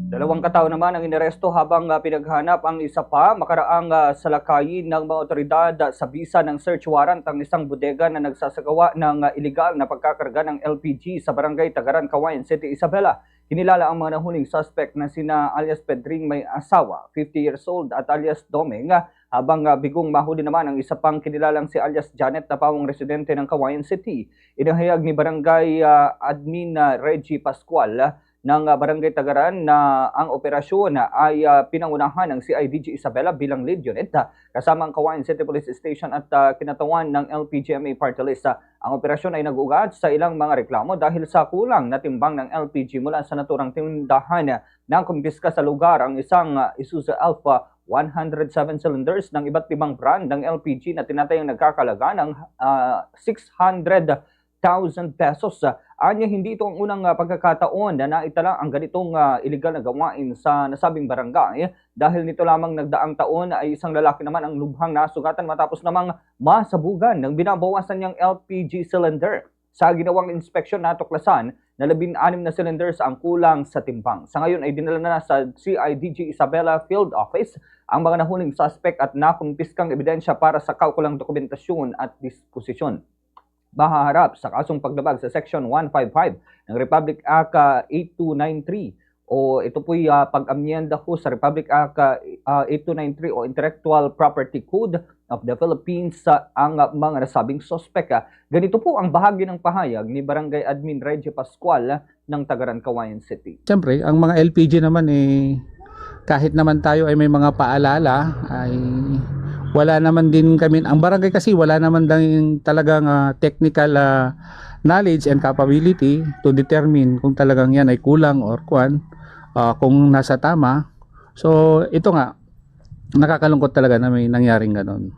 Dalawang katao naman ang inaresto habang pinaghanap ang isa pa makaraang salakayin ng mga otoridad sa bisa ng search warrant ang isang bodega na nagsasagawa ng illegal na pagkakarga ng LPG sa barangay Tagaran, Cagayan City, Isabela. Kinilala ang mga nahuling suspect na sina alias Pedring may asawa, 50 years old, at alias Domeng, habang bigong mahuli naman ang isa pang kinilalang si alias Janet na pawang residente ng Cagayan City. Inahayag ni Barangay Admin Reggie Pascual ng Barangay Tagaran na ang operasyon ay pinangunahan ng CIDG Isabela bilang lead unit kasama ang Cagayan City Police Station at kinatawan ng LPGMA Party List. Ang operasyon ay nag-ugat sa ilang mga reklamo dahil sa kulang na timbang ng LPG mula sa naturang tindahan na kumpiska sa lugar ang isang Isuzu Alpha 107 cylinders ng iba't ibang brand ng LPG na tinatayang nagkakalaga ng 600,000 pesos. Anya, hindi ito ang unang pagkakataon na naitala ang ganitong illegal na gawain sa nasabing barangay dahil nito lamang nagdaang taon ay isang lalaki naman ang lubhang nasugatan matapos namang masabugan ng binabawasan niyang LPG cylinder. Sa ginawang inspeksyon natuklasan na 16 na cylinders ang kulang sa timbang. Sa ngayon ay dinala na sa CIDG Isabela Field Office ang mga nahuling suspect at nakumpiskang ebidensya para sa kaukulang dokumentasyon at disposisyon. Mahaharap sa kasong paglabag sa Section 155 ng Republic Act 8293 o ito po'y pag-amyenda ho sa Republic Act 8293 o Intellectual Property Code of the Philippines ang mga nasabing sospek. Ganito po ang bahagi ng pahayag ni Barangay Admin Reggie Pascual ng Tagaran, Cagayan City. Siyempre, ang mga LPG naman kahit naman tayo ay may mga paalala ay wala naman din kami, ang barangay kasi wala naman din talagang technical knowledge and capability to determine kung talagang yan ay kulang or kung nasa tama. So ito nga, nakakalungkot talaga na may nangyaring ganon.